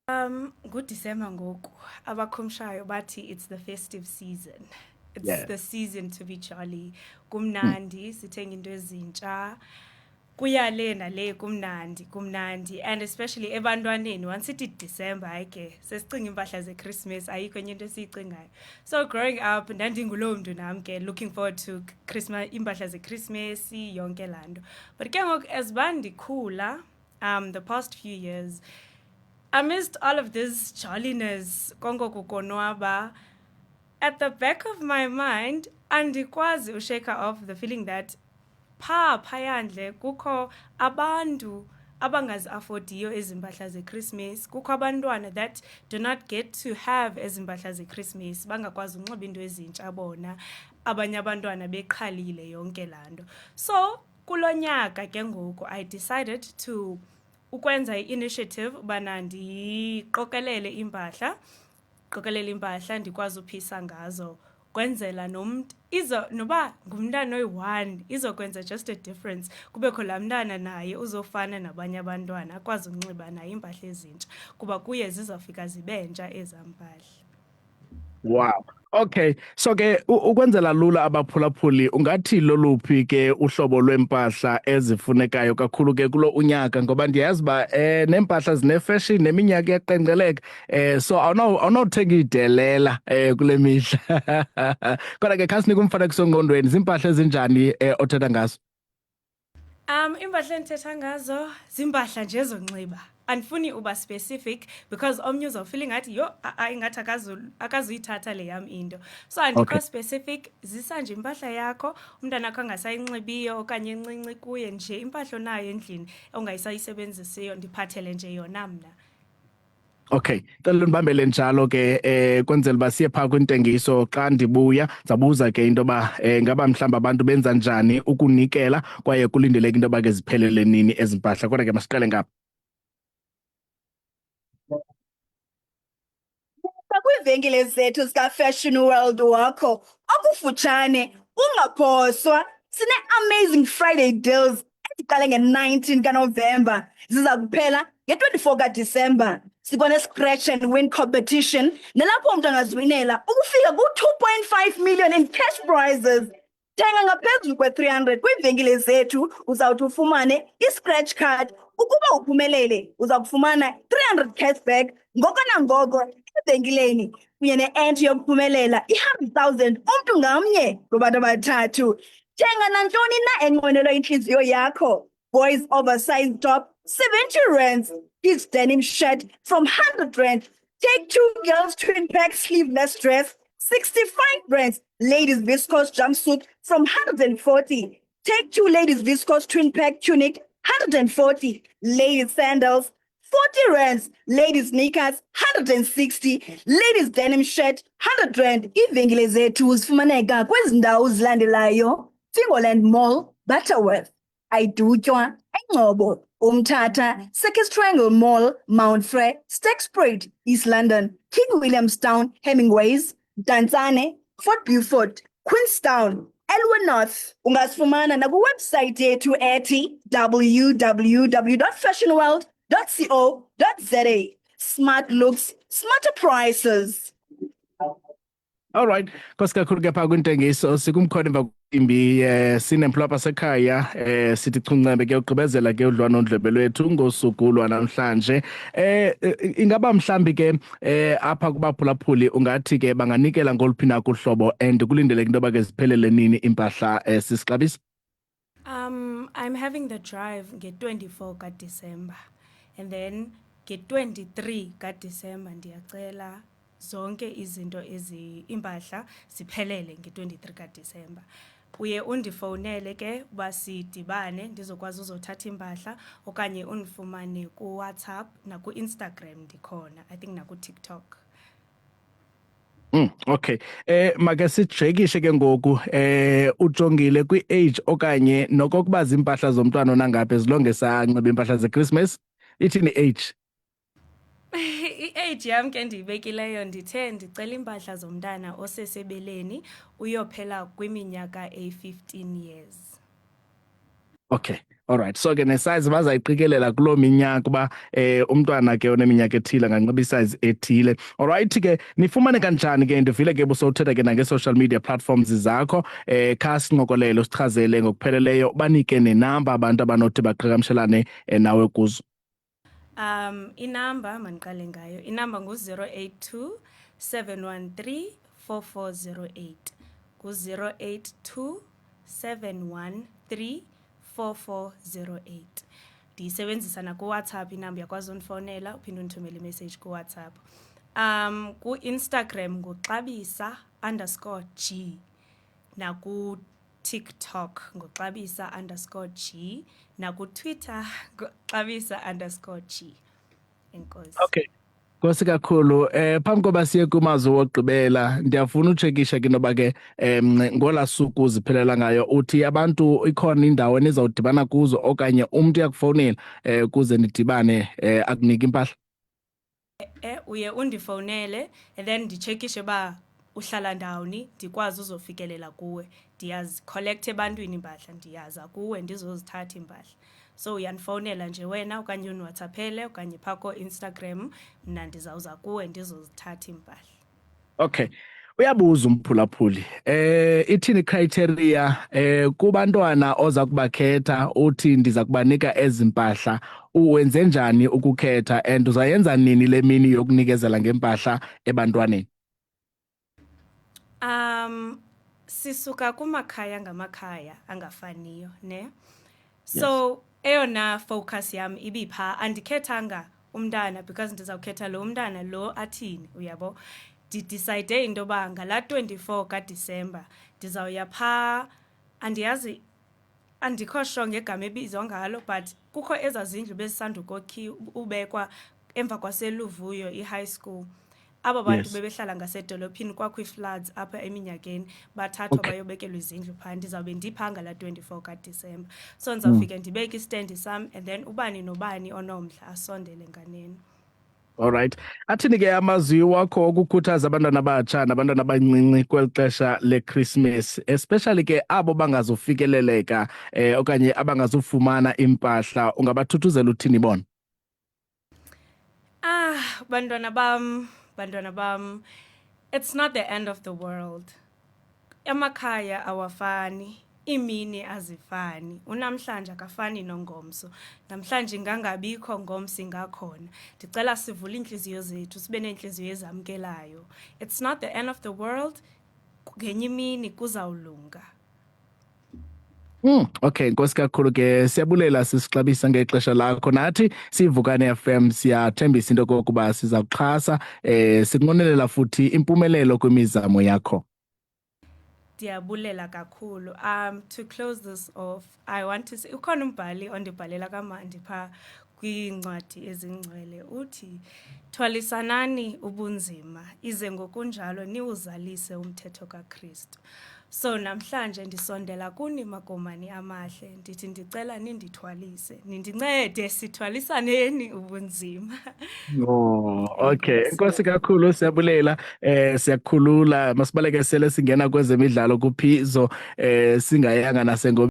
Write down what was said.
NgoDisemba ngoku abakhumshayo bathi it's the festive season. It's Yeah. the season to be jolly. Kumnandi, sithenga into ezintsha. Kuyale nale kumnandi and especially ebantwaneni once ithi December hayi ke sesicinga impahla zeChristmas ayikho enye into esiyicingayo. So growing up ndandingulowo mntu nam ke looking forward to Christmas, impahla zeChristmas yonke laa nto. But ke ngoku as uba ndikhula the past few years amidst all of this jolliness, kongo kukonwaba, at the back of my mind, andikwazi ushake off the feeling that phayandle kukho abantu abangazi-afodiyo ezi mpahla zeChristmas, kukho abantwana that do not get to have ezi mpahla zeChristmas, bangakwazi unxiba into ezintsha bona, abanye abantwana beqhalile yonke laa nto. So kulo nyaka ke ngoku I decided to ukwenza i-initiative ubana ndiqokelele impahla ndikwazi uphisa ngazo kwenzela nomuntu noba ngumntana oyi-1 izokwenza just a difference, kubekho laa mntana naye uzofana nabanye abantwana akwazi unxiba naye iimpahla ezintsha kuba kuye zizawufika zibe ntsha ezaa mpahla. Wow. Okay, so ke ukwenzela lula abaphulaphuli ungathi loluphi ke uhlobo lwempahla ezifunekayo kakhulu ke kulo unyaka, ngoba ndiyazi uba neempahla zinefashion neminyaka iyaqenqgeleka, so awunawuthenga iidelela kule mihla. Kodwa ke khasinike umfanekiso engqondweni, ziimpahla ezinjani othetha ngazo? Iimpahla endithetha ngazo ziimpahla nje zonxiba. Andifuni uba specific because omnye uzawufila ingathi yho ingathi akazuyithatha le yam into. So andikho specific, zisa nje impahla yakho umntana akho angasayinxibiyo okanye encinci kuye, nje impahla onayo endlini ongayisayisebenzisiyo ndiphathele nje yona mna. Okay, cela ndibambele njalo ke kwenzela uba siye phaa kwintengiso. Xa ndibuya ndizawubuza ke into yoba ngaba mhlawumbi abantu benza njani ukunikela kwaye kulindeleka into yoba ke ziphelele nini ezi mpahla, kodwa ke masiqale ngapha. Kwiivenkile zethu zika-Fashion World wakho okufutshane ungaphoswa, sine-amazing Friday deals eziqale nge-19 kaNovemba ziza kuphela nge-24 kaDisemba. Sikwane-scratch and win competition nalapho umntu angaziwinela ukufika ku-2.5 million in cash prizes. Thenga ngaphezulu kwe-300 kwiivenkile zethu uzawuthi ufumane i-scratch card. Ukuba uphumelele uza kufumana 300 cashback ngoko nangoko evenkileni kunye ne-entry yokuphumelela i-100,000 umntu ngamnye kubantu abathathu. Thenga nantoni na enqwenelwa intliziyo yakho. Boys oversized top 70 rands. Kids denim shirt from 100 rand. Take 2 girls twin pack sleeveless dress 65 rands. Ladies viscose jumpsuit from 140. Take 2 ladies viscose twin pack tunic 140. Ladies sandals 40 rands. Ladies sneakers 160. Ladies denim shirt 100 rand. Iivenkile zethu zifumaneka kwezi ndawo zilandelayo: Fingerland Mall, Butterworth, Ayidutywa, Engcobo, Umtata, Circus Triangle Mall, Mount Frere, Stakespruit, East London, King Williamstown, Hemingways, Dantsane, Fort Beaufort, Queenstown, Elwyn North. Ungasifumana nakuwebsite yethu ethi www.fashionworld.co.za. Smart looks, smarter prices. All right, nkosi kakhulu ke phaa kwintengiso sikumkhona emva kwimbi sinemphulapha sekhaya sithi chuncembe ke ugqibezela ke udliwanondlebe lwethu ngosuku lwanamhlanje. Ingaba mhlambi ke apha kubaphulaphuli ungathi ke banganikela ngoluphi na kuhlobo and kulindeleka into yoba ke ziphelele nini impahla sisixabisa? I'm having the drive nge-24 kaDisemba and then nge-23 kaDisemba ndiyacela zonke izinto impahla ziphelele nge-23 kaDisemba. Uye undifowunele ke uba sidibane ndizokwazi uzothatha impahla okanye undifumane kuWhatsApp naku-Instagram ndikhona, I think naku-TikTok. Okay, make sijekishe ke ngoku ujongile kwi-age okanye nokokuba ziimpahla zomntwana onangaphi ezilongesa anxiba iimpahla zeChristmas, ithini i-age? I-age yam ke ndiyibekileyo ndithe ndicela impahla zomntana osesebeleni uyophela kwiminyaka eyi-15 years. Okay, Alright, so ke nesize bazayiqikelela kuloo minyaka uba umntwana ke oneminyaka ethile anganxiba isize ethile. Alright ke nifumane kanjani ke ndivile ke busowuthetha ke nange-social media platforms zakho kha sincokolele usichazele ngokupheleleyo banike nenamba abantu abanothi baqhagamshelane nawe kuzo. Inamba mandiqale ngayo. Inamba ngu-082 713 4408. Ngu-082 713 4408. Ndiyisebenzisa nakuWhatsApp inamba, uyakwazi undifowunela uphinde undithumele imessage kuWhatsApp. Ku-Instagram nguXabisa_G naku-TikTok nguXabisa_G naku-Twitter nguXabisa_G. Enkosi. Okay. Nkosi kakhulu. Phambi koba siye kumazwi wokugqibela ndiyafuna utshekisha ke noba ke ngola suku uziphelela ngayo uthi abantu ikhona indawo enizawudibana kuzo okanye umntu uyakufowunela kuze nidibane akunika impahla. Uye undifowunele and then nditshekishe ba uhlala ndawoni ndikwazi uzofikelela kuwe. Ndiyazicollect ebantwini impahla, ndiyaza kuwe ndizozithatha impahla. So uyandifowunela nje wena okanye uniWhatsappele okanye phaa ko-Instagram, mna ndizawuza kuwe ndizozithatha impahla. Okay. Uyabuza umphulaphuli. Ithini criteria kubantwana oza kubakhetha uthi ndiza kubanika ezi mpahla, uwenze njani ukukhetha and uzayenza nini le mini yokunikezela ngempahla ebantwaneni? Sisuka kumakhaya ngamakhaya angafaniyo, ne? So eyona focus yam ibipha, andikhethanga umntana because ndizawukhetha lo mntana lo athini, uyabo. Ndidicide into yoba ngala 24 kaDisemba ndizawuya phaa, andiyazi andikho sure ngegama ebizwa ngalo, but kukho ezaa zindlu ubekwa emva kwaseLuvuyo i-high school. Aba bantu bebehlala ngasedolophini kwakwi-floods apha eminyakeni bathathwa bayobekelwa izindlu phaa. Ndizawube ndiphaa ngala 24 kaDisemba. So ndizawufike ndibeke istendi sam and then ubani nobani onomdla asondele nganeno. Alright. Athini ke amazwi wakho okukhuthaza abantwana abatsha nabantwana abancinci kweli xesha leChristmas, especially ke abo bangazofikeleleka okanye abangazufumana impahla, ungabathuthuzela uthini bona? Bantwana bam, it's not the end of the world. Amakhaya awafani, imini azifani. Unamhlanje akafani nongomso. Namhlanje ngangabikho ngomso ingakhona. Ndicela sivule inhliziyo zethu, sibe nenhliziyo ezamkelayo. It's not the end of the world. Ngenye imini kuzawulunga. Okay, nkosi kakhulu ke siyabulela sisixabisa ngexesha lakho. Nathi siVukane FM siyathembisa into kokuba siza kuxhasa sikunqwenelela futhi impumelelo kwimizamo yakho. Ndiyabulela kakhulu. To close this off, I want to say ukhona umbhali ondibhalela kamandi phaa kwiincwadi ezingcwele uthi, thwalisanani ubunzima ize ngokunjalo niwuzalise umthetho kaKristu. So namhlanje ndisondela kuni makomani amahle, ndithi ndicela nindithwalise, nindincede sithwalisaneni ubunzima. Okay, nkosi kakhulu siyabulela siyakhulula masibaleke sele singena kwezemidlalo kuphizo singayanga nasengo